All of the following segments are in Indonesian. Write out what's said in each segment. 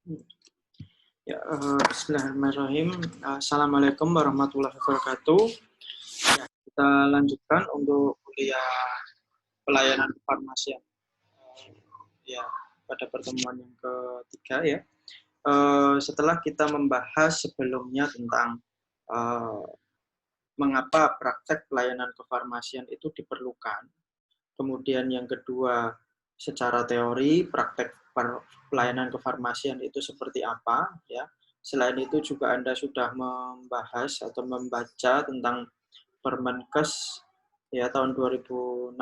Ya, Bismillahirrahmanirrahim. Assalamualaikum warahmatullahi wabarakatuh. Ya, kita lanjutkan untuk kuliah pelayanan kefarmasian. Ya, pada pertemuan yang ketiga ya. Setelah kita membahas sebelumnya tentang mengapa praktek pelayanan kefarmasian itu diperlukan. Kemudian yang kedua, secara teori praktek pelayanan kefarmasian itu seperti apa ya. Selain itu juga Anda sudah membahas atau membaca tentang Permenkes ya tahun 2016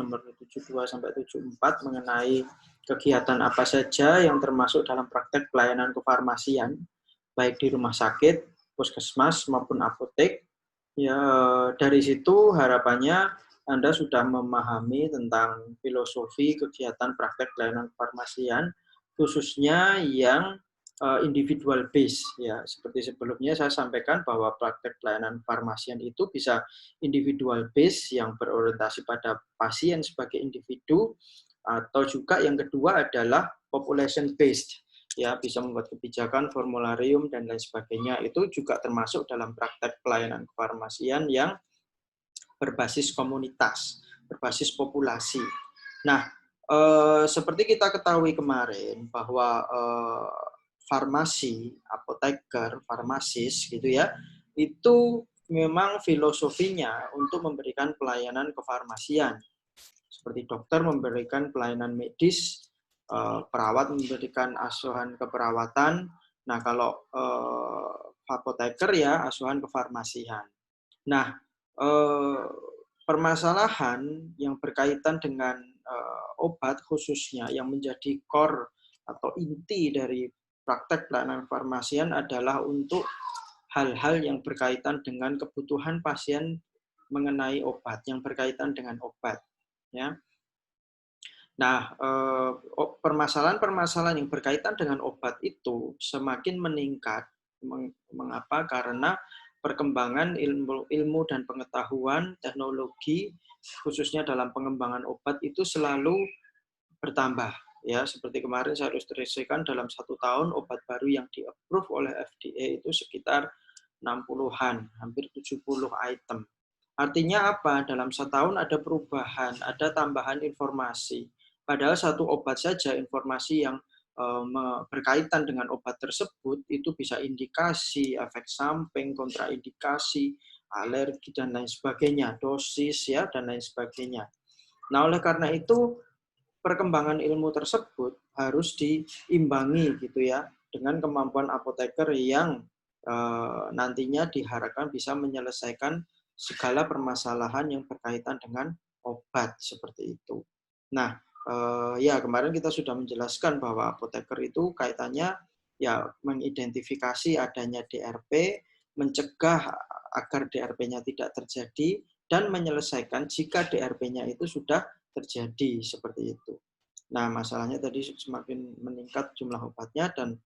nomor 72 sampai 74 mengenai kegiatan apa saja yang termasuk dalam praktek pelayanan kefarmasian baik di rumah sakit, puskesmas maupun apotek. Ya, dari situ harapannya Anda sudah memahami tentang filosofi kegiatan praktek pelayanan kefarmasian, khususnya yang individual base. Ya, seperti sebelumnya saya sampaikan bahwa praktek pelayanan kefarmasian itu bisa individual base yang berorientasi pada pasien sebagai individu, atau juga yang kedua adalah population based. Ya, bisa membuat kebijakan, formularium, dan lain sebagainya. Itu juga termasuk dalam praktek pelayanan kefarmasian yang berbasis komunitas, berbasis populasi. Nah, seperti kita ketahui kemarin bahwa farmasi, apoteker, farmasis gitu ya, itu memang filosofinya untuk memberikan pelayanan kefarmasian. Seperti dokter memberikan pelayanan medis, perawat memberikan asuhan keperawatan. Nah, kalau apoteker ya asuhan kefarmasian. Nah, permasalahan yang berkaitan dengan obat khususnya yang menjadi core atau inti dari praktek pelayanan farmasian adalah untuk hal-hal yang berkaitan dengan kebutuhan pasien mengenai obat, yang berkaitan dengan obat. Ya. Nah, permasalahan-permasalahan yang berkaitan dengan obat itu semakin meningkat. Mengapa? Karena perkembangan ilmu dan pengetahuan teknologi, khususnya dalam pengembangan obat itu selalu bertambah. Ya, seperti kemarin saya ilustrasikan dalam 1 tahun obat baru yang di-approve oleh FDA itu sekitar 60-an, hampir 70 item. Artinya apa? Dalam 1 tahun ada perubahan, ada tambahan informasi. Padahal satu obat saja informasi yang berkaitan dengan obat tersebut itu bisa indikasi, efek samping, kontraindikasi, alergi dan lain sebagainya, dosis ya dan lain sebagainya. Nah, oleh karena itu perkembangan ilmu tersebut harus diimbangi gitu ya dengan kemampuan apoteker yang nantinya diharapkan bisa menyelesaikan segala permasalahan yang berkaitan dengan obat seperti itu. Nah, ya kemarin kita sudah menjelaskan bahwa apoteker itu kaitannya ya mengidentifikasi adanya DRP, mencegah agar DRP-nya tidak terjadi, dan menyelesaikan jika DRP-nya itu sudah terjadi seperti itu. Nah, masalahnya tadi semakin meningkat jumlah obatnya dan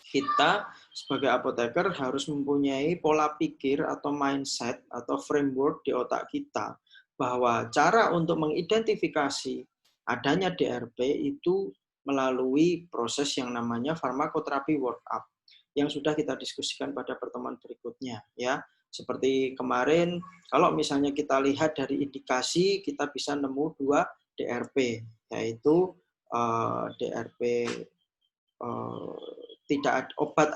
kita sebagai apoteker harus mempunyai pola pikir atau mindset atau framework di otak kita bahwa cara untuk mengidentifikasi adanya DRP itu melalui proses yang namanya farmakoterapi workup yang sudah kita diskusikan pada pertemuan berikutnya ya. Seperti kemarin kalau misalnya kita lihat dari indikasi kita bisa nemu 2 DRP yaitu DRP obat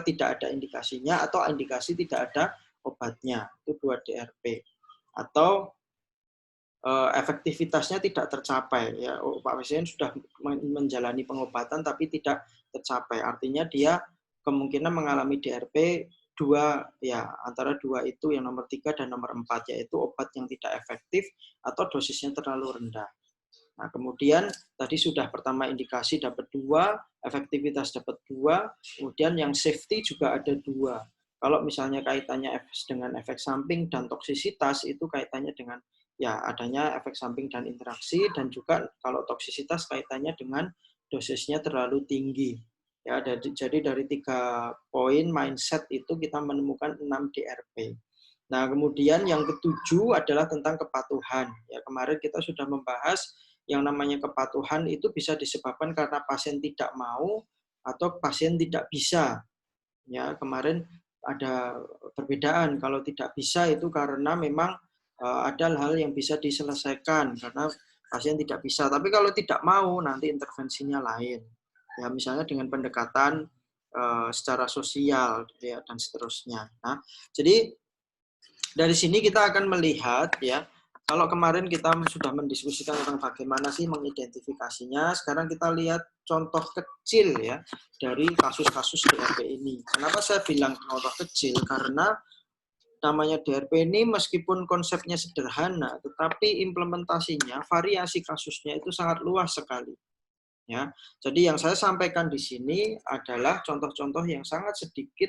tidak ada indikasinya atau indikasi tidak ada obatnya, itu 2 DRP. Atau efektivitasnya tidak tercapai ya, pasien sudah menjalani pengobatan tapi tidak tercapai, artinya dia kemungkinan mengalami DRP 2 ya, antara 2 itu yang nomor 3 dan nomor 4, yaitu obat yang tidak efektif atau dosisnya terlalu rendah. Nah, kemudian tadi sudah pertama indikasi dapat 2, efektivitas dapat 2, kemudian yang safety juga ada 2. Kalau misalnya kaitannya dengan efek samping dan toksisitas itu kaitannya dengan ya adanya efek samping dan interaksi, dan juga kalau toksisitas kaitannya dengan dosisnya terlalu tinggi. Ya, jadi dari 3 poin mindset itu kita menemukan 6 DRP. Nah, kemudian yang ketujuh adalah tentang kepatuhan. Ya, kemarin kita sudah membahas yang namanya kepatuhan itu bisa disebabkan karena pasien tidak mau atau pasien tidak bisa. Ya, kemarin ada perbedaan. Kalau tidak bisa itu karena memang ada hal yang bisa diselesaikan karena pasien tidak bisa. Tapi kalau tidak mau nanti intervensinya lain. Ya, misalnya dengan pendekatan secara sosial gitu ya, dan seterusnya. Nah, jadi dari sini kita akan melihat ya, kalau kemarin kita sudah mendiskusikan tentang bagaimana sih mengidentifikasinya, sekarang kita lihat contoh kecil ya dari kasus-kasus DRP ini. Kenapa saya bilang contoh kecil? Karena namanya DRP ini meskipun konsepnya sederhana, tetapi implementasinya, variasi kasusnya itu sangat luas sekali. Ya, jadi yang saya sampaikan di sini adalah contoh-contoh yang sangat sedikit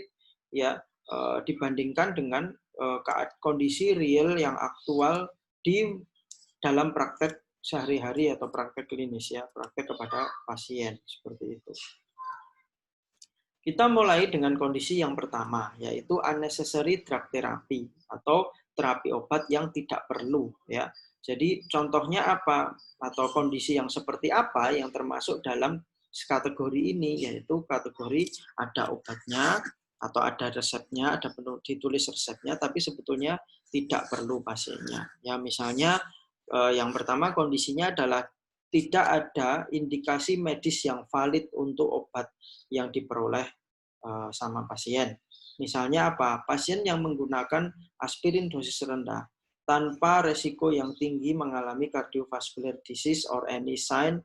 ya dibandingkan dengan kondisi real yang aktual di dalam praktek sehari-hari atau praktek klinis ya, praktek kepada pasien seperti itu. Kita mulai dengan kondisi yang pertama, yaitu unnecessary drug therapy atau terapi obat yang tidak perlu ya. Jadi contohnya apa atau kondisi yang seperti apa yang termasuk dalam kategori ini, yaitu kategori ada obatnya atau ada resepnya, ada ditulis resepnya tapi sebetulnya tidak perlu pasiennya. Ya misalnya yang pertama kondisinya adalah tidak ada indikasi medis yang valid untuk obat yang diperoleh sama pasien. Misalnya apa? Pasien yang menggunakan aspirin dosis rendah tanpa resiko yang tinggi mengalami cardiovascular disease or any sign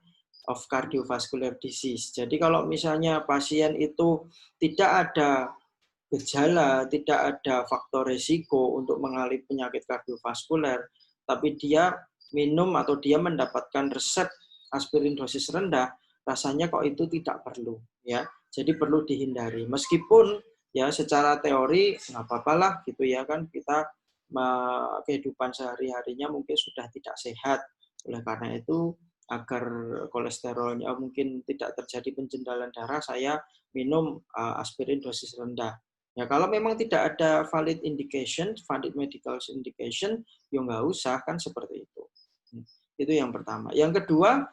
of cardiovascular disease. Jadi kalau misalnya pasien itu tidak ada gejala, tidak ada faktor resiko untuk mengalami penyakit kardiovaskuler, tapi dia minum atau dia mendapatkan resep aspirin dosis rendah, rasanya kok itu tidak perlu ya. Jadi perlu dihindari. Meskipun ya secara teori nggak apa-apa lah gitu ya kan kita kehidupan sehari-harinya mungkin sudah tidak sehat. Oleh karena itu agar kolesterolnya mungkin tidak terjadi penjendalan darah, saya minum aspirin dosis rendah. Ya kalau memang tidak ada valid indication, valid medical indication, ya nggak usah kan seperti itu. Itu yang pertama. Yang kedua,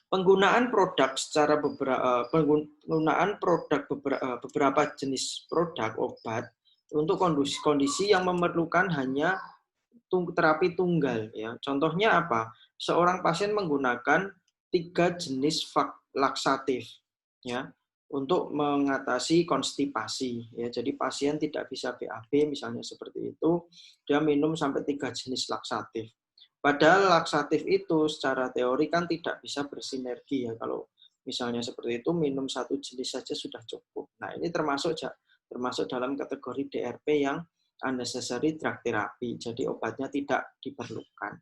penggunaan produk secara beberapa jenis produk obat untuk kondisi yang memerlukan hanya terapi tunggal ya. Contohnya apa? Seorang pasien menggunakan 3 jenis laksatif ya untuk mengatasi konstipasi ya. Jadi pasien tidak bisa BAB misalnya seperti itu, dia minum sampai 3 jenis laksatif. Padahal laksatif itu secara teori kan tidak bisa bersinergi ya, kalau misalnya seperti itu minum 1 jenis saja sudah cukup. Nah ini termasuk dalam kategori DRP yang unnecessary drug therapy, jadi obatnya tidak diperlukan.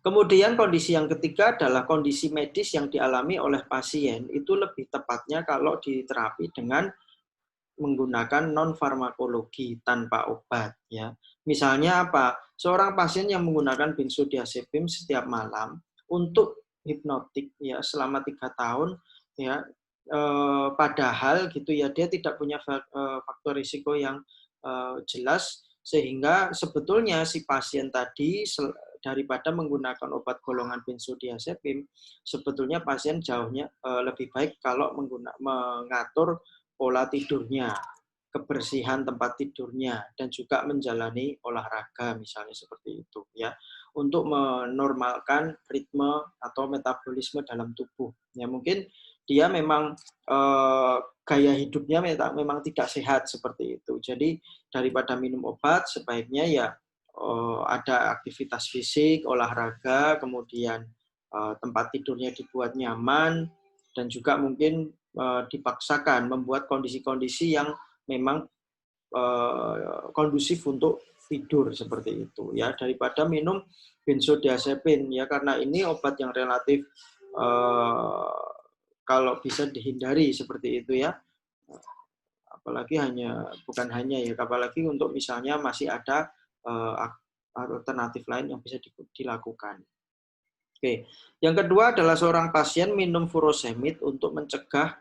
Kemudian kondisi yang ketiga adalah kondisi medis yang dialami oleh pasien, itu lebih tepatnya kalau diterapi dengan menggunakan non-farmakologi tanpa obat ya. Misalnya apa? Seorang pasien yang menggunakan benzodiazepam setiap malam untuk hipnotik ya selama 3 tahun ya, padahal gitu ya dia tidak punya faktor risiko yang jelas, sehingga sebetulnya si pasien tadi daripada menggunakan obat golongan benzodiazepam, sebetulnya pasien jauhnya lebih baik kalau mengatur pola tidurnya, kebersihan tempat tidurnya, dan juga menjalani olahraga misalnya seperti itu ya, untuk menormalkan ritme atau metabolisme dalam tubuh. Ya mungkin dia memang gaya hidupnya memang tidak sehat seperti itu. Jadi daripada minum obat sebaiknya ya ada aktivitas fisik, olahraga, kemudian tempat tidurnya dibuat nyaman, dan juga mungkin dipaksakan membuat kondisi-kondisi yang memang kondusif untuk tidur seperti itu ya, daripada minum benzodiazepin ya, karena ini obat yang relatif kalau bisa dihindari seperti itu ya, apalagi bukan hanya ya, apalagi untuk misalnya masih ada alternatif lain yang bisa dilakukan. Oke, yang kedua adalah seorang pasien minum furosemid untuk mencegah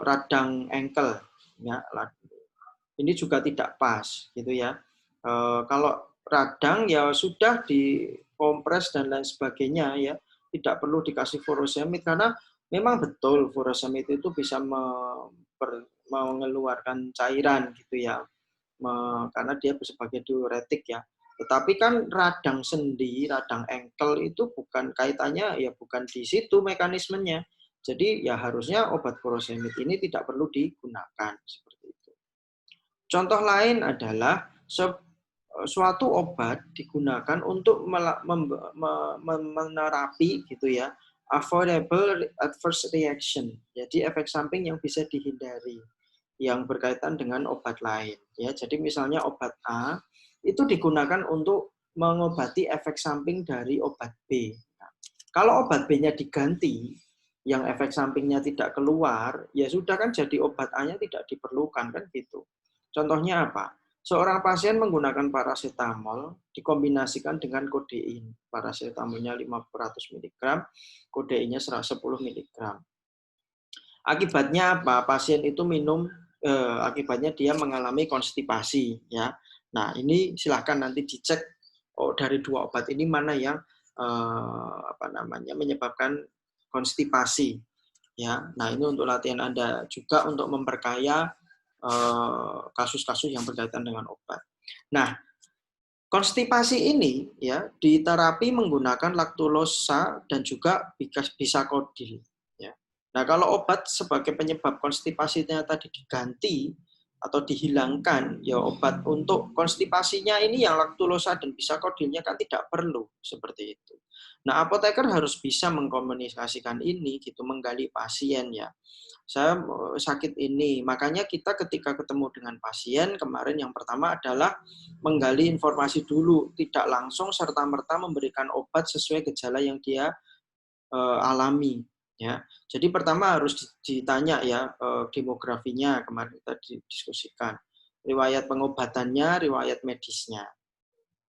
radang ankle ya. Ini juga tidak pas gitu ya. Kalau radang ya sudah dikompres dan lain sebagainya ya, tidak perlu dikasih furosemid karena memang betul furosemid itu bisa mengeluarkan cairan gitu ya, karena dia sebagai diuretik ya. Tetapi kan radang sendi, radang engkel itu bukan kaitannya ya bukan di situ mekanismenya. Jadi ya harusnya obat furosemid ini tidak perlu digunakan seperti itu. Contoh lain adalah suatu obat digunakan untuk menerapi gitu ya, avoidable adverse reaction. Jadi efek samping yang bisa dihindari yang berkaitan dengan obat lain ya. Jadi misalnya obat A itu digunakan untuk mengobati efek samping dari obat B. Nah, kalau obat B-nya diganti yang efek sampingnya tidak keluar, ya sudah kan jadi obat A-nya tidak diperlukan kan gitu. Contohnya apa? Seorang pasien menggunakan paracetamol dikombinasikan dengan kodein. Paracetamolnya 500 mg, kodeinnya 10 mg. Akibatnya apa? Pasien itu minum, akibatnya dia mengalami konstipasi ya. Nah, ini silahkan nanti dicek dari dua obat ini mana yang menyebabkan konstipasi ya. Nah, ini untuk latihan Anda juga untuk memperkaya kasus-kasus yang berkaitan dengan obat. Nah, konstipasi ini ya diterapi menggunakan laktulosa dan juga bisakodil. Ya. Nah, kalau obat sebagai penyebab konstipasinya tadi diganti atau dihilangkan, ya obat untuk konstipasinya ini yang laktulosa dan bisakodilnya kan tidak perlu seperti itu. Nah, apoteker harus bisa mengkomunikasikan ini gitu, menggali pasien ya. Saya sakit ini, makanya kita ketika ketemu dengan pasien kemarin yang pertama adalah menggali informasi dulu, tidak langsung serta-merta memberikan obat sesuai gejala yang dia alami. Ya, jadi pertama harus ditanya ya demografinya kemarin kita diskusikan, riwayat pengobatannya, riwayat medisnya,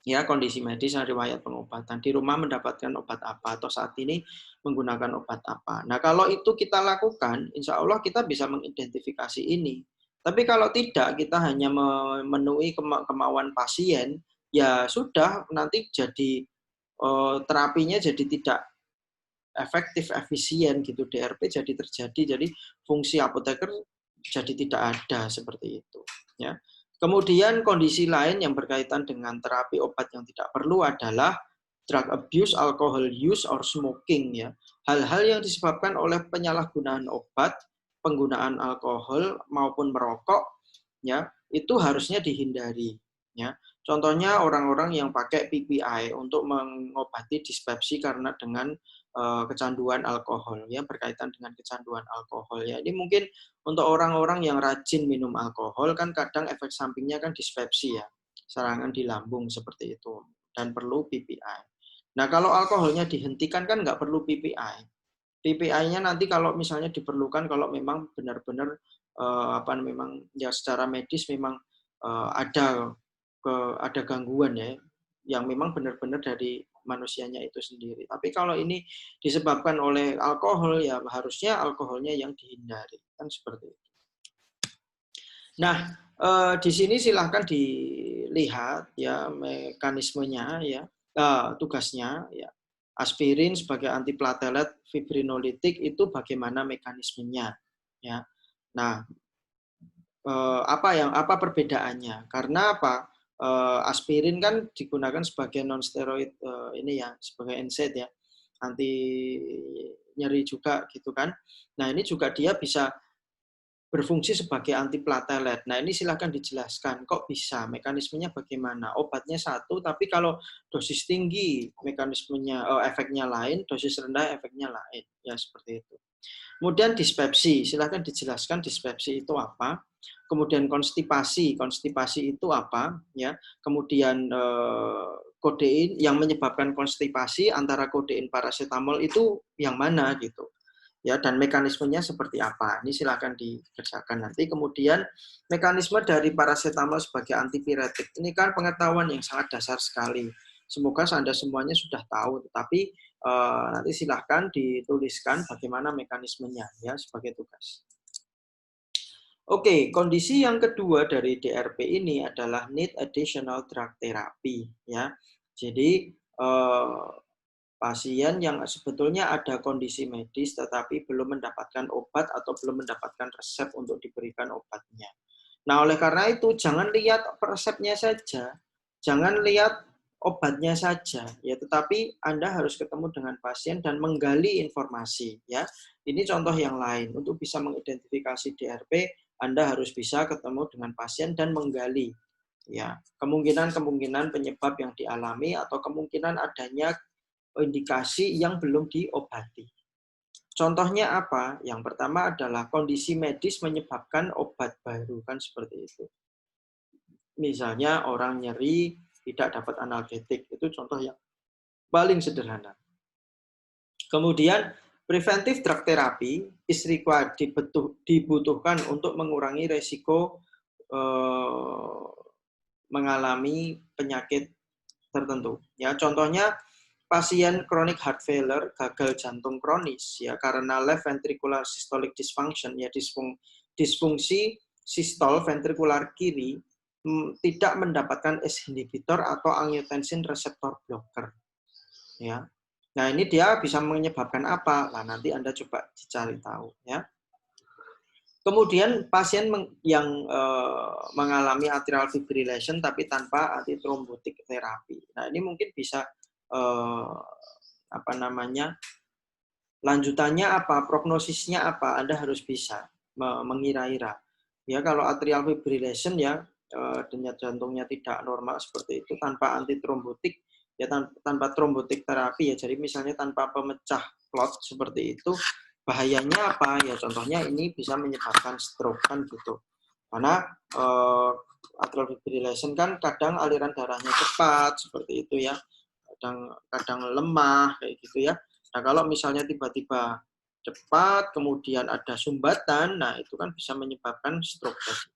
ya kondisi medis dan riwayat pengobatan di rumah mendapatkan obat apa atau saat ini menggunakan obat apa. Nah kalau itu kita lakukan, insya Allah kita bisa mengidentifikasi ini. Tapi kalau tidak, kita hanya memenuhi kemauan pasien, ya sudah nanti jadi terapinya jadi tidak efektif, efisien gitu, DRP jadi terjadi, jadi fungsi apoteker jadi tidak ada seperti itu. Ya. Kemudian kondisi lain yang berkaitan dengan terapi obat yang tidak perlu adalah drug abuse, alcohol use, or smoking ya. Hal-hal yang disebabkan oleh penyalahgunaan obat, penggunaan alkohol maupun merokok ya, itu harusnya dihindari ya. Contohnya orang-orang yang pakai PPI untuk mengobati dispepsi karena dengan kecanduan alkohol ya, berkaitan dengan kecanduan alkohol ya. Ini mungkin untuk orang-orang yang rajin minum alkohol kan kadang efek sampingnya kan dispepsi ya, serangan di lambung seperti itu dan perlu PPI. Nah kalau alkoholnya dihentikan kan nggak perlu PPI. PPI-nya nanti kalau misalnya diperlukan kalau memang benar-benar memang ya secara medis memang ada gangguan ya yang memang benar-benar dari manusianya itu sendiri. Tapi kalau ini disebabkan oleh alkohol, ya harusnya alkoholnya yang dihindari. Kan seperti itu. Nah, di sini silahkan dilihat ya mekanismenya ya, tugasnya ya. Aspirin sebagai antiplatelet fibrinolitik itu bagaimana mekanismenya ya. Nah, apa perbedaannya? Karena apa? Aspirin kan digunakan sebagai non-steroid ini ya, sebagai NSAID ya, anti nyeri juga gitu kan. Nah ini juga dia bisa berfungsi sebagai antiplatelet. Nah ini silahkan dijelaskan, kok bisa, mekanismenya bagaimana? Obatnya satu, tapi kalau dosis tinggi mekanismenya, efeknya lain, dosis rendah efeknya lain, ya seperti itu. Kemudian dispepsi, silahkan dijelaskan dispepsi itu apa. Kemudian konstipasi itu apa? Ya. Kemudian kodein yang menyebabkan konstipasi antara kodein paracetamol itu yang mana gitu. Ya, dan mekanismenya seperti apa? Ini silahkan dikerjakan nanti. Kemudian mekanisme dari paracetamol sebagai antipiretik. Ini kan pengetahuan yang sangat dasar sekali. Semoga Anda semuanya sudah tahu, tetapi nanti silahkan dituliskan bagaimana mekanismenya ya sebagai tugas. Oke, kondisi yang kedua dari DRP ini adalah need additional drug therapy, ya. Jadi pasien yang sebetulnya ada kondisi medis tetapi belum mendapatkan obat atau belum mendapatkan resep untuk diberikan obatnya. Nah, oleh karena itu jangan lihat resepnya saja, jangan lihat obatnya saja, ya, tetapi Anda harus ketemu dengan pasien dan menggali informasi, ya. Ini contoh yang lain. Untuk bisa mengidentifikasi DRP, Anda harus bisa ketemu dengan pasien dan menggali, ya, kemungkinan-kemungkinan penyebab yang dialami atau kemungkinan adanya indikasi yang belum diobati. Contohnya apa? Yang pertama adalah kondisi medis menyebabkan obat baru, kan seperti itu. Misalnya orang nyeri tidak dapat analgetik, itu contoh yang paling sederhana. Kemudian preventive drug therapy is required, dibutuhkan untuk mengurangi resiko mengalami penyakit tertentu. Ya, contohnya pasien chronic heart failure, gagal jantung kronis, ya, karena left ventricular systolic dysfunction, ya, disfungsi sistol ventrikular kiri tidak mendapatkan ACE inhibitor atau angiotensin reseptor blocker, ya. Nah, ini dia bisa menyebabkan apa? Nah, nanti Anda coba dicari tahu, ya. Kemudian pasien yang mengalami atrial fibrillation tapi tanpa antitrombotik terapi. Nah, ini mungkin bisa lanjutannya apa, prognosisnya apa, Anda harus bisa mengira-ira. Ya, kalau atrial fibrillation, ya, denyut jantungnya tidak normal seperti itu tanpa antitrombotik, ya, tanpa trombotik terapi, ya, jadi misalnya tanpa pemecah clot seperti itu, bahayanya apa? Ya, contohnya ini bisa menyebabkan stroke, kan gitu. Karena atrial fibrillation kan kadang aliran darahnya cepat seperti itu, ya, kadang lemah kayak gitu, ya. Nah, kalau misalnya tiba-tiba cepat, kemudian ada sumbatan, nah itu kan bisa menyebabkan stroke tadi.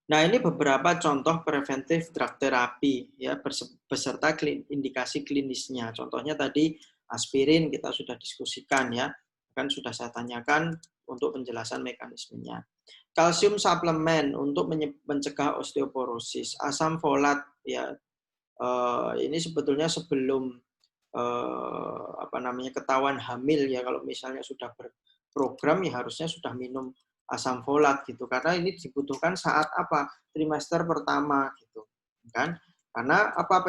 Nah, ini beberapa contoh preventif drug therapy, ya, beserta indikasi klinisnya. Contohnya tadi aspirin kita sudah diskusikan, ya, kan sudah saya tanyakan untuk penjelasan mekanismenya. Kalsium suplemen untuk mencegah osteoporosis, asam folat, ya, ini sebetulnya sebelum ketahuan hamil, ya, kalau misalnya sudah berprogram, ya harusnya sudah minum asam folat gitu, karena ini dibutuhkan saat apa, trimester pertama gitu, kan, karena apa,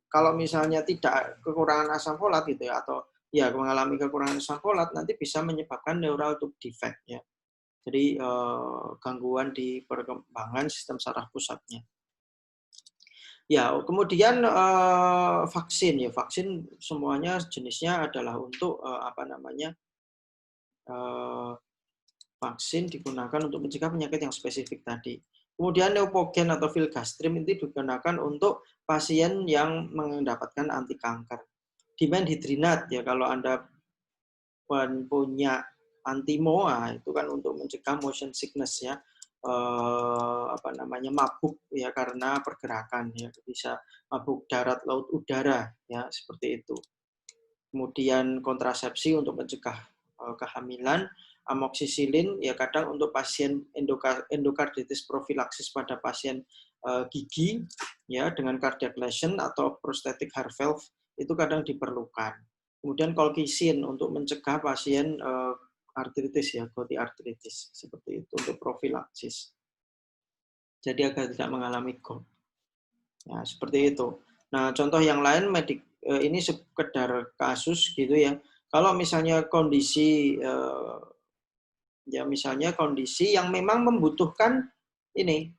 kalau misalnya tidak kekurangan asam folat gitu, ya, atau ya mengalami kekurangan asam folat, nanti bisa menyebabkan neural tube defect, ya, jadi gangguan di perkembangan sistem saraf pusatnya. Ya, kemudian vaksin, ya, vaksin semuanya jenisnya adalah untuk vaksin digunakan untuk mencegah penyakit yang spesifik tadi. Kemudian Neupogen atau Filgrastim itu digunakan untuk pasien yang mendapatkan anti kanker. Dimenhydrinate, ya, kalau Anda punya antimoa itu kan untuk mencegah motion sickness, ya, mabuk, ya, karena pergerakan, ya, bisa mabuk darat, laut, udara, ya, seperti itu. Kemudian kontrasepsi untuk mencegah kehamilan, amoksisilin, ya, kadang untuk pasien endokarditis profilaksis pada pasien gigi, ya, dengan cardiac lesion atau prosthetic heart valve itu kadang diperlukan. Kemudian colchicine untuk mencegah pasien artritis, ya, gouty artritis seperti itu untuk profilaksis. Jadi agar tidak mengalami gout. Ya, seperti itu. Nah, contoh yang lain ini sekedar kasus gitu, ya. Kalau misalnya kondisi misalnya kondisi yang memang membutuhkan ini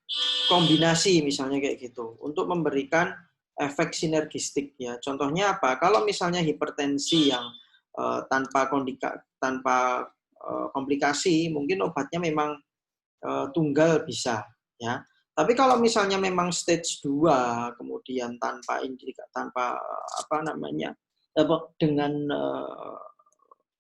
kombinasi misalnya kayak gitu untuk memberikan efek sinergistik, ya. Contohnya apa? Kalau misalnya hipertensi yang tanpa komplikasi, mungkin obatnya memang tunggal bisa, ya. Tapi kalau misalnya memang stage 2, kemudian dengan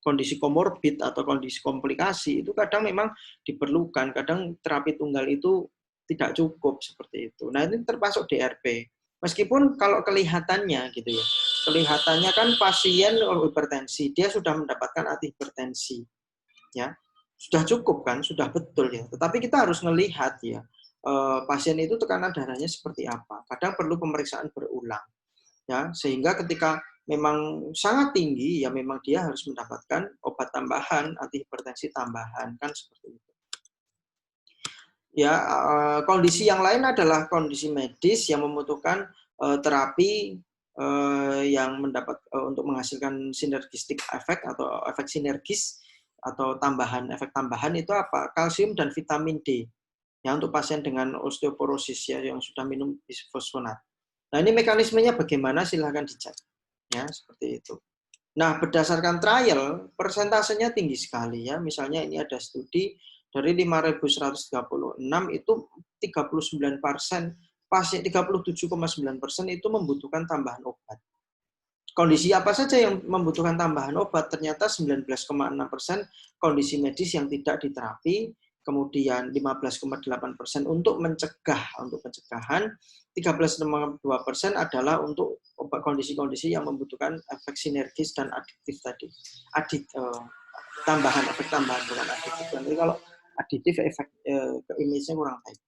kondisi komorbid atau kondisi komplikasi, itu kadang memang diperlukan, kadang terapi tunggal itu tidak cukup seperti itu. Nah, ini termasuk DRP. Meskipun kalau kelihatannya gitu, ya, kelihatannya kan pasien hipertensi, dia sudah mendapatkan antihipertensi, ya, sudah cukup kan, sudah betul ya. Tetapi kita harus melihat ya, pasien itu tekanan darahnya seperti apa. Kadang perlu pemeriksaan berulang ya, sehingga ketika memang sangat tinggi ya memang dia harus mendapatkan obat tambahan, antihipertensi tambahan kan seperti itu. Ya, kondisi yang lain adalah kondisi medis yang membutuhkan terapi yang mendapat untuk menghasilkan sinergistik efek atau efek sinergis atau efek tambahan itu apa? Kalsium dan vitamin D. Ya, untuk pasien dengan osteoporosis ya yang sudah minum bisfosfonat. Nah, ini mekanismenya bagaimana silahkan dicek. Ya, seperti itu. Nah, berdasarkan trial, persentasenya tinggi sekali ya. Misalnya ini ada studi dari 5.136 itu 39% pasien 37,9% itu membutuhkan tambahan obat. Kondisi apa saja yang membutuhkan tambahan obat? Ternyata 19,6% kondisi medis yang tidak diterapi, kemudian 15,8% untuk pencegahan, 13,2% adalah untuk kondisi-kondisi yang membutuhkan efek sinergis dan adiktif tadi. Efek tambahan bukan adiktif. Jadi kalau adiktif efek image-nya kurang baik.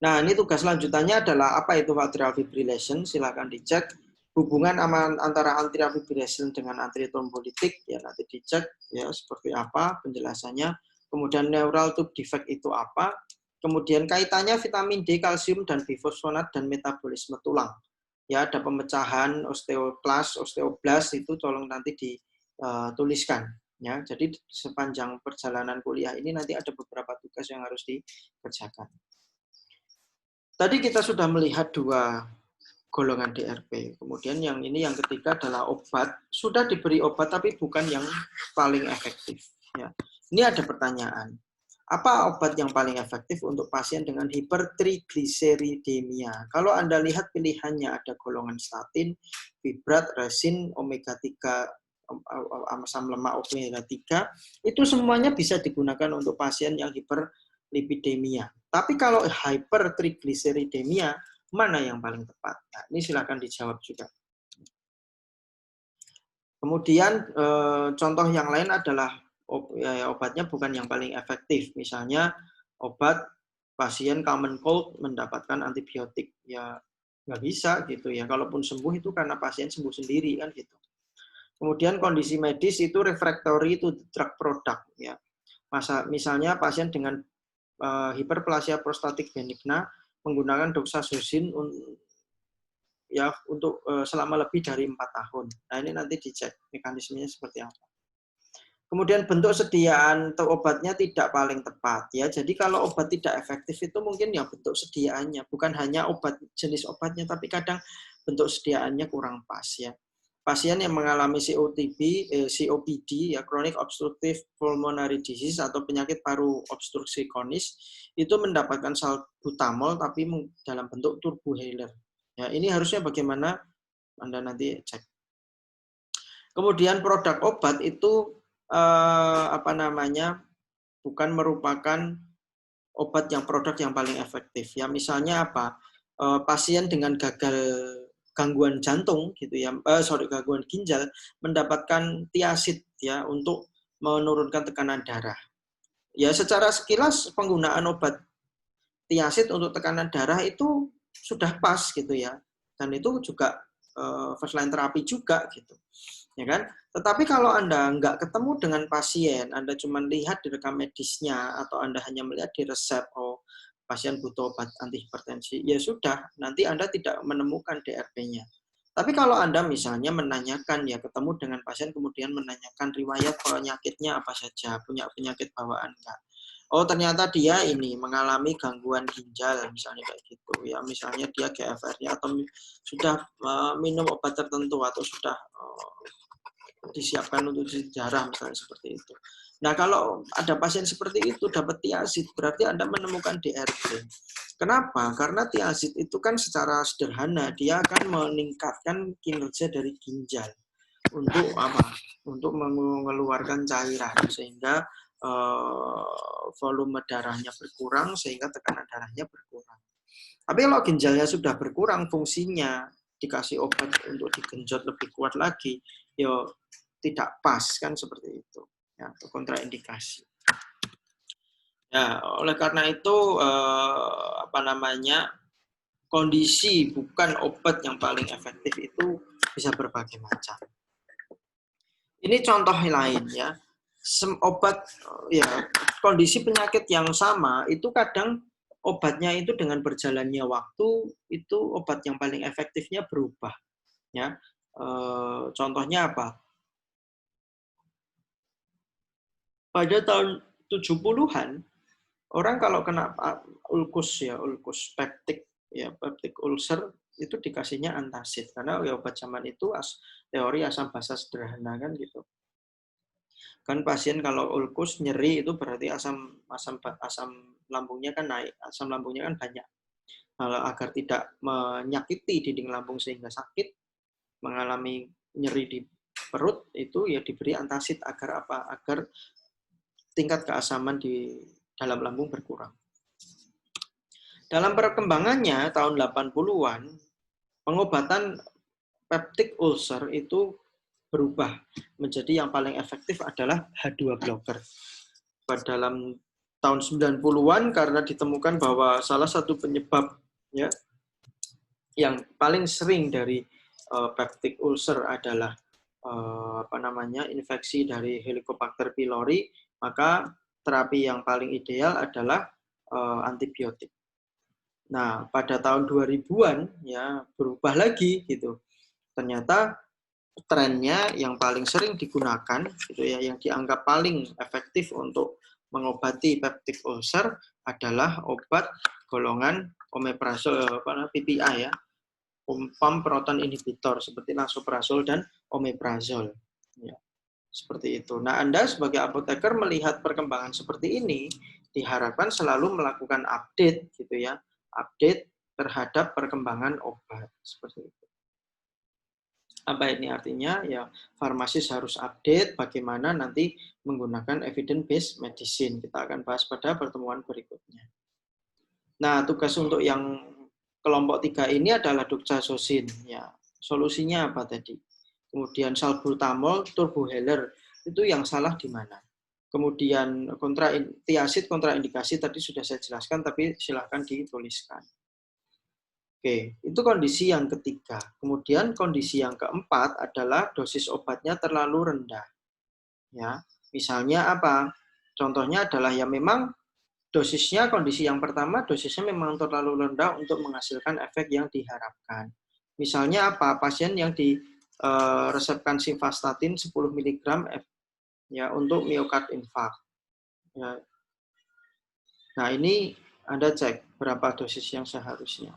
Nah, ini tugas lanjutannya adalah apa itu atrial fibrillation? Silakan dicek. Hubungan antara atrial fibrillation dengan atrial trombolitik ya nanti dicek ya seperti apa penjelasannya. Kemudian neural tube defect itu apa? Kemudian kaitannya vitamin D, kalsium dan bifosfonat dan metabolisme tulang. Ya, ada pemecahan osteoklas, osteoblast itu tolong nanti dituliskan ya. Jadi sepanjang perjalanan kuliah ini nanti ada beberapa tugas yang harus dikerjakan. Tadi kita sudah melihat dua golongan DRP. Kemudian yang ketiga adalah obat. Sudah diberi obat tapi bukan yang paling efektif. Ya. Ini ada pertanyaan. Apa obat yang paling efektif untuk pasien dengan hipertrigliseridemia? Kalau Anda lihat pilihannya ada golongan statin, fibrat, resin, omega 3, asam lemak omega 3, itu semuanya bisa digunakan untuk pasien yang hiperlipidemia. Tapi kalau hypertrigliseridemia, mana yang paling tepat? Nah, ini silakan dijawab juga. Kemudian contoh yang lain adalah obatnya bukan yang paling efektif. Misalnya obat pasien common cold mendapatkan antibiotik, ya nggak bisa gitu ya. Kalaupun sembuh itu karena pasien sembuh sendiri kan gitu. Kemudian kondisi medis itu refractory to drug product ya. Misalnya pasien dengan hiperplasia prostatik benigna menggunakan doxazosin ya untuk selama lebih dari 4 tahun. Nah, ini nanti dicek mekanismenya seperti apa. Kemudian bentuk sediaan obatnya tidak paling tepat ya. Jadi kalau obat tidak efektif itu mungkin ya bentuk sediaannya, bukan hanya jenis obatnya tapi kadang bentuk sediaannya kurang pas ya. Pasien yang mengalami COPD ya, chronic obstructive pulmonary disease atau penyakit paru obstruksi kronis itu mendapatkan salbutamol tapi dalam bentuk turbohaler. Ya, ini harusnya bagaimana Anda nanti cek. Kemudian produk obat itu bukan merupakan produk yang paling efektif. Ya, misalnya apa? Pasien dengan gangguan jantung gitu ya, gangguan ginjal mendapatkan tiazid ya untuk menurunkan tekanan darah. Ya, secara sekilas penggunaan obat tiazid untuk tekanan darah itu sudah pas gitu ya. Dan itu juga first line terapi juga gitu. Ya kan? Tetapi kalau Anda nggak ketemu dengan pasien, Anda cuma lihat di rekam medisnya atau Anda hanya melihat di resep, oh pasien butuh obat antihipertensi, ya sudah, nanti Anda tidak menemukan DRP-nya. Tapi kalau Anda misalnya menanyakan, ya ketemu dengan pasien kemudian menanyakan riwayat penyakitnya apa saja, punya penyakit bawaan enggak. Oh ternyata dia ini mengalami gangguan ginjal misalnya kayak gitu ya, misalnya dia GFR-nya atau sudah minum obat tertentu atau sudah disiapkan untuk darah misalnya seperti itu. Nah kalau ada pasien seperti itu dapat tiazid berarti Anda menemukan DRP. Kenapa? Karena tiazid itu kan secara sederhana dia akan meningkatkan kinerja dari ginjal untuk apa? Untuk mengeluarkan cairan sehingga volume darahnya berkurang sehingga tekanan darahnya berkurang. Tapi kalau ginjalnya sudah berkurang fungsinya, dikasih obat untuk digenjot lebih kuat lagi, ya tidak pas kan seperti itu. ya, atau kontraindikasi. Ya, oleh karena itu kondisi bukan obat yang paling efektif itu bisa berbagai macam. Ini contoh lain ya. Obat ya, kondisi penyakit yang sama itu kadang obatnya itu dengan berjalannya waktu itu obat yang paling efektifnya berubah ya. Contohnya apa? Pada tahun 70-an orang kalau kena ulkus peptik ya, peptic ulcer itu dikasihnya antacid karena ya obat zaman itu teori asam basa sederhana kan gitu. Kan pasien kalau ulkus nyeri itu berarti asam lambungnya kan naik, asam lambungnya kan banyak. Agar tidak menyakiti dinding lambung sehingga sakit, mengalami nyeri di perut itu ya diberi antacid agar apa? Agar tingkat keasaman di dalam lambung berkurang. Dalam perkembangannya tahun 80-an, pengobatan peptic ulcer itu berubah menjadi yang paling efektif adalah H2 blocker. Pada dalam tahun 90-an karena ditemukan bahwa salah satu penyebab ya yang paling sering dari peptic ulcer adalah infeksi dari Helicobacter pylori, maka terapi yang paling ideal adalah antibiotik. Nah, pada tahun 2000-an ya berubah lagi gitu. Ternyata trennya yang paling sering digunakan gitu ya, yang dianggap paling efektif untuk mengobati peptic ulcer adalah obat golongan omeprazole PPI ya, pump proton inhibitor seperti lansoprazole dan omeprazole. Ya, seperti itu. Nah, Anda sebagai apoteker melihat perkembangan seperti ini diharapkan selalu melakukan update gitu ya, update terhadap perkembangan obat seperti itu. Apa ini artinya? Ya, farmasis harus update bagaimana nanti menggunakan evidence-based medicine. Kita akan bahas pada pertemuan berikutnya. Nah, tugas untuk yang kelompok 3 ini adalah doxazosin. Ya, solusinya apa tadi? Kemudian salbutamol, turbohaler, itu yang salah di mana? Kemudian tiazid kontraindikasi tadi sudah saya jelaskan, tapi silahkan dituliskan. Oke, itu kondisi yang ketiga. Kemudian kondisi yang keempat adalah dosis obatnya terlalu rendah. Ya, misalnya apa? Contohnya adalah ya memang dosisnya kondisi yang pertama dosisnya memang terlalu rendah untuk menghasilkan efek yang diharapkan. Misalnya apa? Pasien yang diresepkan simvastatin 10 mg ya untuk miokard infark. Ya. Nah, ini Anda cek berapa dosis yang seharusnya.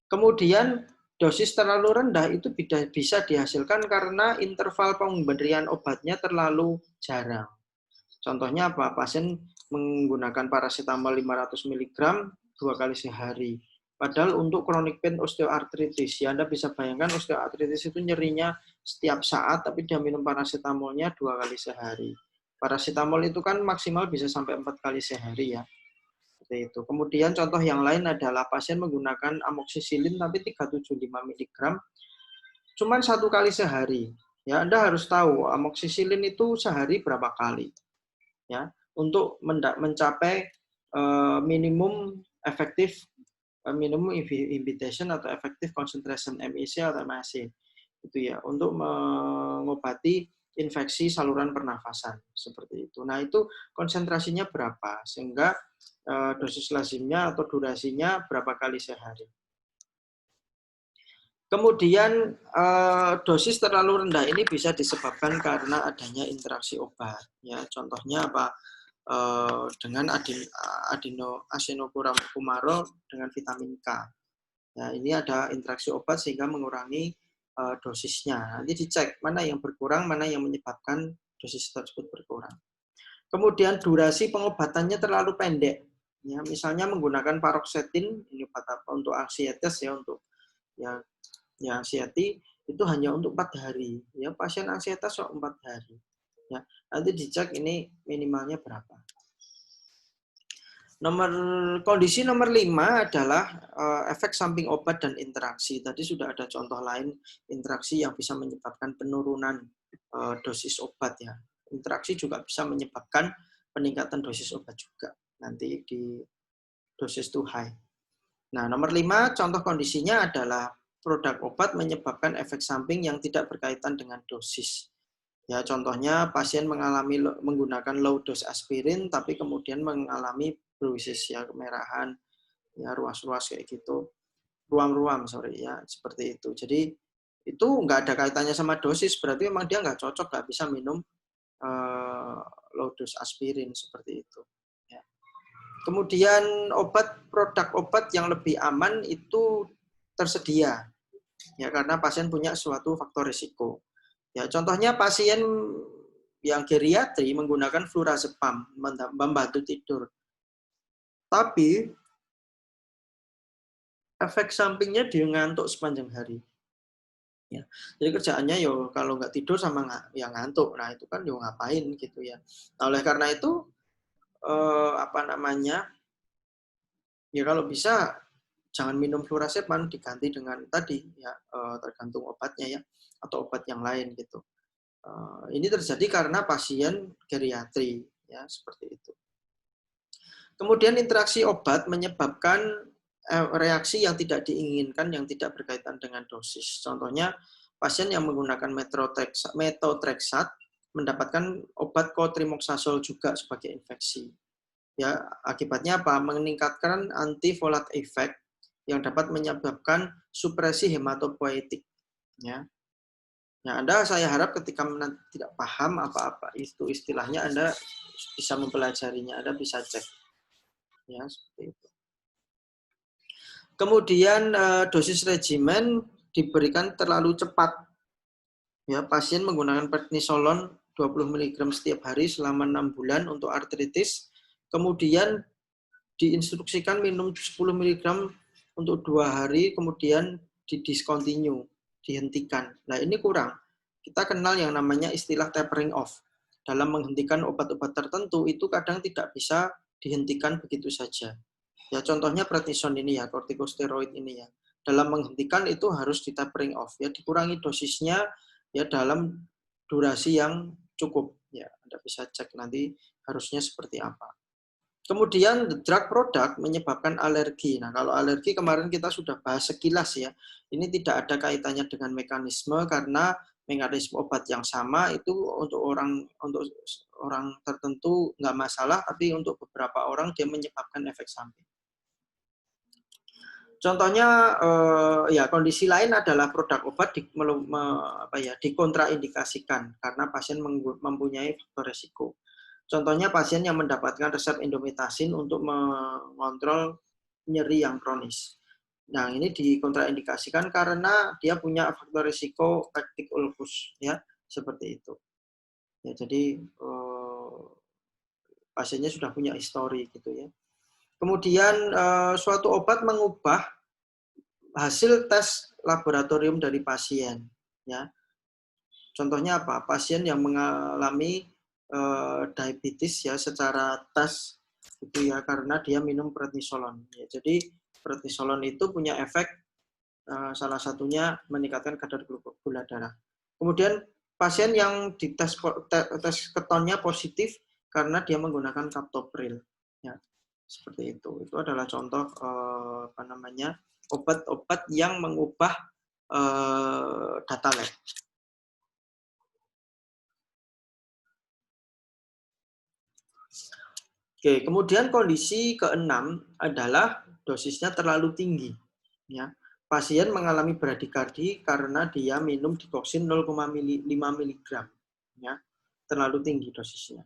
Kemudian dosis terlalu rendah itu bisa dihasilkan karena interval pemberian obatnya terlalu jarang. Contohnya apa? Pasien menggunakan paracetamol 500 mg 2 kali sehari. Padahal untuk chronic pain osteoartritis, ya Anda bisa bayangkan osteoartritis itu nyerinya setiap saat, tapi dia minum paracetamolnya 2 kali sehari. Paracetamol itu kan maksimal bisa sampai 4 kali sehari ya. Itu. Kemudian contoh yang lain adalah pasien menggunakan amoksisilin tapi 375 mg cuman 1 kali sehari. Ya, Anda harus tahu amoksisilin itu sehari berapa kali. Ya, untuk mencapai minimum efektif minimum inhibition atau effective concentration MIC atau MAC. Itu ya, untuk mengobati infeksi saluran pernafasan seperti itu. Nah, itu konsentrasinya berapa sehingga dosis lazimnya atau durasinya berapa kali sehari. Kemudian dosis terlalu rendah ini bisa disebabkan karena adanya interaksi obat. Ya, contohnya apa? Dengan adenosine dengan vitamin K. Ya, ini ada interaksi obat sehingga mengurangi dosisnya. Nanti dicek mana yang berkurang, mana yang menyebabkan dosis tersebut berkurang. Kemudian durasi pengobatannya terlalu pendek. Ya, misalnya menggunakan paroxetin, ini obat apa untuk ansietes ya, untuk ya anxiety itu hanya untuk 4 hari. Ya, pasien ansietas 4 hari. Ya, nanti dicek ini minimalnya berapa. Kondisi nomor 5 adalah efek samping obat dan interaksi. Tadi sudah ada contoh lain interaksi yang bisa menyebabkan penurunan dosis obat ya. interaksi juga bisa menyebabkan peningkatan dosis obat juga nanti di dosis too high. Nah, nomor 5, contoh kondisinya adalah produk obat menyebabkan efek samping yang tidak berkaitan dengan dosis. Ya, contohnya pasien menggunakan low dose aspirin tapi kemudian mengalami bruises ya, kemerahan, ya ruas-ruas kayak gitu. Ruam-ruam, sorry ya, seperti itu. Jadi itu nggak ada kaitannya sama dosis, berarti memang dia nggak cocok, nggak bisa minum low dose aspirin seperti itu. Ya. Kemudian produk obat yang lebih aman itu tersedia, ya karena pasien punya suatu faktor risiko. Ya, contohnya pasien yang geriatri menggunakan flurazepam membantu tidur, tapi efek sampingnya dia ngantuk sepanjang hari. Ya. Jadi kerjaannya yo kalau nggak tidur sama yang ngantuk, nah itu kan yo ngapain gitu ya. Nah, oleh karena itu apa namanya, ya kalau bisa jangan minum flurazepam, diganti dengan tadi ya tergantung obatnya ya atau obat yang lain gitu. Ini terjadi karena pasien geriatri ya seperti itu. Kemudian interaksi obat menyebabkan reaksi yang tidak diinginkan yang tidak berkaitan dengan dosis. Contohnya pasien yang menggunakan methotrexate mendapatkan obat cotrimoxazole juga sebagai infeksi. Ya, akibatnya apa? Meningkatkan antifolate effect yang dapat menyebabkan supresi hematopoietik. Ya. Ya, saya harap ketika tidak paham apa-apa itu istilahnya, Anda bisa mempelajarinya, Anda bisa cek. Ya, seperti itu. Kemudian dosis regimen diberikan terlalu cepat. Ya, pasien menggunakan prednisolon 20 mg setiap hari selama 6 bulan untuk artritis. Kemudian diinstruksikan minum 10 mg untuk 2 hari, kemudian didiscontinue, dihentikan. Nah, ini kurang. Kita kenal yang namanya istilah tapering off. Dalam menghentikan obat-obat tertentu, itu kadang tidak bisa dihentikan begitu saja. Ya, contohnya prednison ini ya, kortikosteroid ini ya. Dalam menghentikan itu harus di tapering off, ya dikurangi dosisnya ya dalam durasi yang cukup. Ya, Anda bisa cek nanti harusnya seperti apa. Kemudian drug product menyebabkan alergi. Nah, kalau alergi kemarin kita sudah bahas sekilas ya. Ini tidak ada kaitannya dengan mekanisme karena mekanisme obat yang sama itu untuk orang tertentu nggak masalah, tapi untuk beberapa orang dia menyebabkan efek samping. Contohnya ya kondisi lain adalah produk obat dikontraindikasikan karena pasien mempunyai faktor risiko. Contohnya pasien yang mendapatkan resep indomethacin untuk mengontrol nyeri yang kronis. Nah, ini dikontraindikasikan karena dia punya faktor risiko pektik ulkus ya, seperti itu. Ya, jadi pasiennya sudah punya histori gitu ya. Kemudian suatu obat mengubah hasil tes laboratorium dari pasien. Ya. Contohnya apa? Pasien yang mengalami diabetes ya secara tes itu ya karena dia minum prednisolon. Ya, jadi prednisolon itu punya efek salah satunya meningkatkan kadar gula darah. Kemudian pasien yang dites tes ketonnya positif karena dia menggunakan captopril. Ya. Seperti itu. Itu adalah contoh obat-obat yang mengubah data lab. Oke, kemudian kondisi keenam adalah dosisnya terlalu tinggi. Ya. Pasien mengalami bradikardi karena dia minum digoxin 0,5 mg. Ya. Terlalu tinggi dosisnya.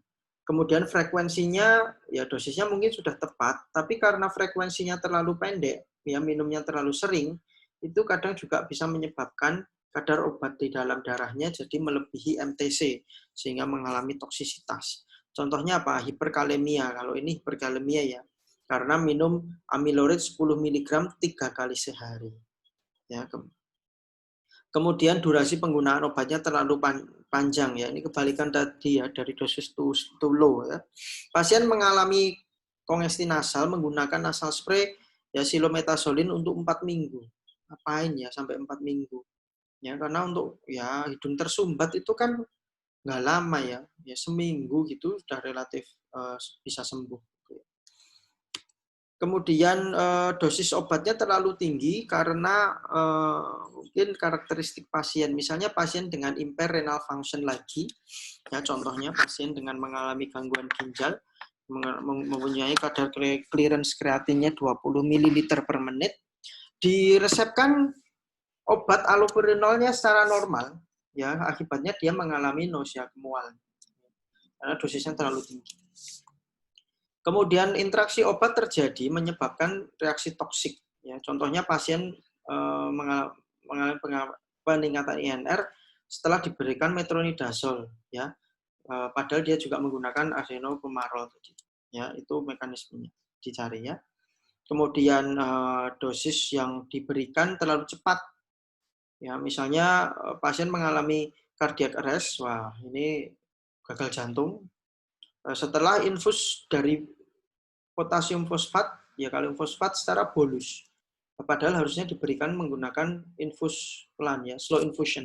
Kemudian frekuensinya, ya dosisnya mungkin sudah tepat, tapi karena frekuensinya terlalu pendek, ya minumnya terlalu sering, itu kadang juga bisa menyebabkan kadar obat di dalam darahnya jadi melebihi MTC, sehingga mengalami toksisitas. Contohnya apa? Hiperkalemia. Kalau ini hiperkalemia ya, karena minum amilorid 10 mg 3 kali sehari. Ya, kemudian durasi penggunaan obatnya terlalu panjang ya. Ini kebalikan tadi ya dari dosis too low ya. Pasien mengalami kongestion nasal menggunakan nasal spray ya silometasolin untuk 4 minggu. Ngapain ya sampai 4 minggu? Ya karena untuk ya hidung tersumbat itu kan nggak lama ya, seminggu gitu sudah relatif bisa sembuh. Kemudian dosis obatnya terlalu tinggi karena mungkin karakteristik pasien. Misalnya pasien dengan impair renal function lagi, ya contohnya pasien dengan mengalami gangguan ginjal, mempunyai kadar clearance kreatinnya 20 ml per menit, diresepkan obat allopurinolnya secara normal, ya akibatnya dia mengalami nausea mual karena dosisnya terlalu tinggi. Kemudian interaksi obat terjadi menyebabkan reaksi toksik. Ya, contohnya pasien mengalami peningkatan INR setelah diberikan metronidazole. Ya, padahal dia juga menggunakan adenofumarol tadi. Ya, itu mekanismenya dicari ya. Kemudian dosis yang diberikan terlalu cepat. Ya, misalnya pasien mengalami cardiac arrest, wah ini gagal jantung. Setelah infus dari potasium fosfat, ya kalium fosfat secara bolus. Padahal harusnya diberikan menggunakan infus pelan ya, slow infusion.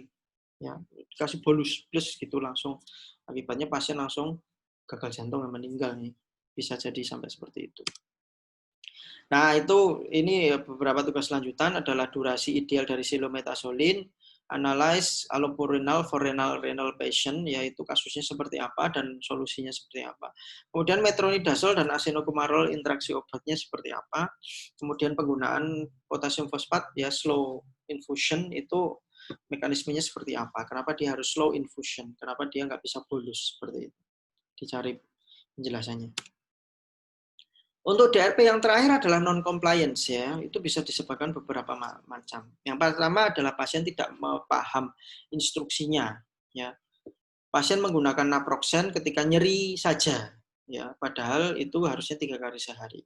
Ya, dikasih bolus plus gitu langsung. Akibatnya pasien langsung gagal jantung dan meninggal nih. Bisa jadi sampai seperti itu. Nah, ini beberapa tugas lanjutan adalah durasi ideal dari silometasolin, analyze allopurinol for renal patient, yaitu kasusnya seperti apa dan solusinya seperti apa. Kemudian metronidazole dan asenokumarol interaksi obatnya seperti apa. Kemudian penggunaan potasium fosfat ya slow infusion itu mekanismenya seperti apa. Kenapa dia harus slow infusion? Kenapa dia nggak bisa bolus seperti itu? Dicari penjelasannya. Untuk DRP yang terakhir adalah non-compliance ya, itu bisa disebabkan beberapa macam. Yang pertama adalah pasien tidak paham instruksinya ya. Pasien menggunakan naproxen ketika nyeri saja ya, padahal itu harusnya 3 kali sehari.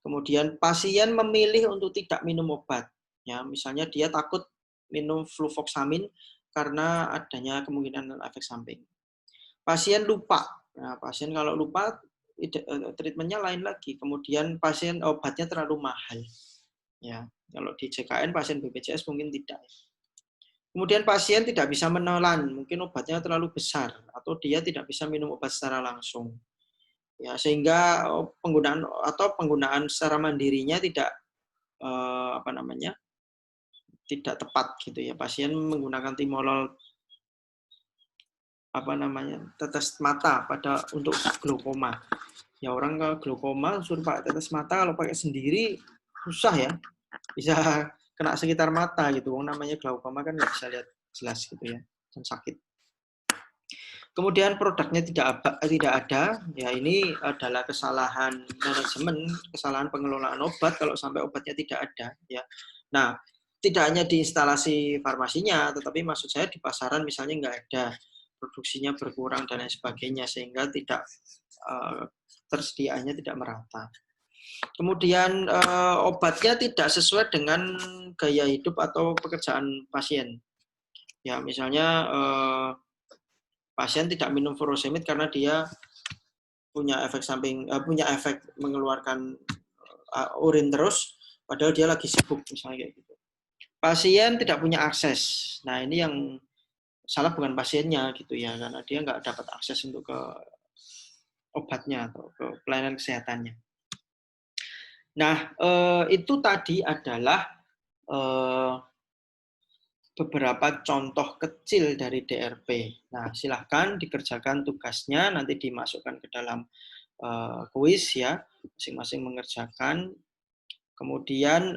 Kemudian pasien memilih untuk tidak minum obat ya, misalnya dia takut minum fluvoxamin karena adanya kemungkinan efek samping. Pasien lupa. Nah, pasien kalau lupa treatmentnya lain lagi. Kemudian pasien obatnya terlalu mahal. Ya, kalau di JKN pasien BPJS mungkin tidak. Kemudian pasien tidak bisa menelan, mungkin obatnya terlalu besar atau dia tidak bisa minum obat secara langsung. Ya, sehingga penggunaan secara mandirinya tidak tidak tepat gitu ya. Pasien menggunakan timolol tetes mata untuk glaukoma. Ya orang ke glaukoma suruh pakai tetes mata, kalau pakai sendiri susah ya, bisa kena sekitar mata gitu. Namanya glaukoma kan nggak bisa lihat jelas gitu ya, dan sakit. Kemudian produknya tidak ada, ya ini adalah kesalahan manajemen, kesalahan pengelolaan obat kalau sampai obatnya tidak ada. Ya, nah tidak hanya di instalasi farmasinya, tetapi maksud saya di pasaran misalnya nggak ada, produksinya berkurang dan lain sebagainya sehingga tidak tersediaannya tidak merata. Kemudian obatnya tidak sesuai dengan gaya hidup atau pekerjaan pasien. Ya misalnya pasien tidak minum furosemid karena dia punya efek mengeluarkan urin terus, padahal dia lagi sibuk misalnya kayak gitu. Pasien tidak punya akses. Nah ini yang salah bukan pasiennya gitu ya, karena dia nggak dapat akses untuk ke obatnya atau ke pelayanan kesehatannya. Nah itu tadi adalah beberapa contoh kecil dari DRP. Nah, silahkan dikerjakan tugasnya, nanti dimasukkan ke dalam kuis ya, masing-masing mengerjakan. Kemudian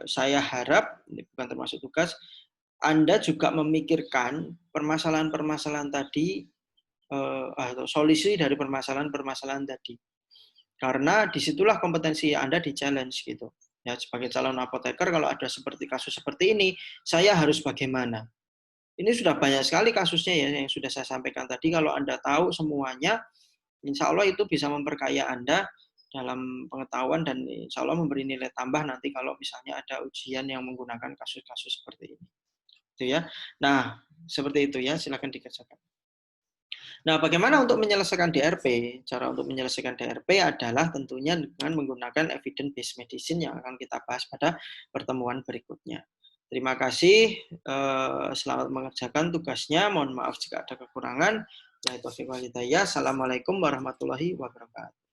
saya harap, ini bukan termasuk tugas, Anda juga memikirkan permasalahan-permasalahan tadi, atau solusi dari permasalahan-permasalahan tadi. Karena disitulah kompetensi Anda di-challenge gitu. Ya, sebagai calon apoteker, kalau ada kasus seperti ini, saya harus bagaimana? Ini sudah banyak sekali kasusnya ya yang sudah saya sampaikan tadi. Kalau Anda tahu semuanya, insya Allah itu bisa memperkaya Anda dalam pengetahuan dan insya Allah memberi nilai tambah nanti kalau misalnya ada ujian yang menggunakan kasus-kasus seperti ini. Itu ya. Nah, seperti itu ya, silakan dikerjakan. Nah, bagaimana untuk menyelesaikan DRP? Cara untuk menyelesaikan DRP adalah tentunya dengan menggunakan evidence-based medicine yang akan kita bahas pada pertemuan berikutnya. Terima kasih. Selamat mengerjakan tugasnya. Mohon maaf jika ada kekurangan. Assalamualaikum warahmatullahi wabarakatuh.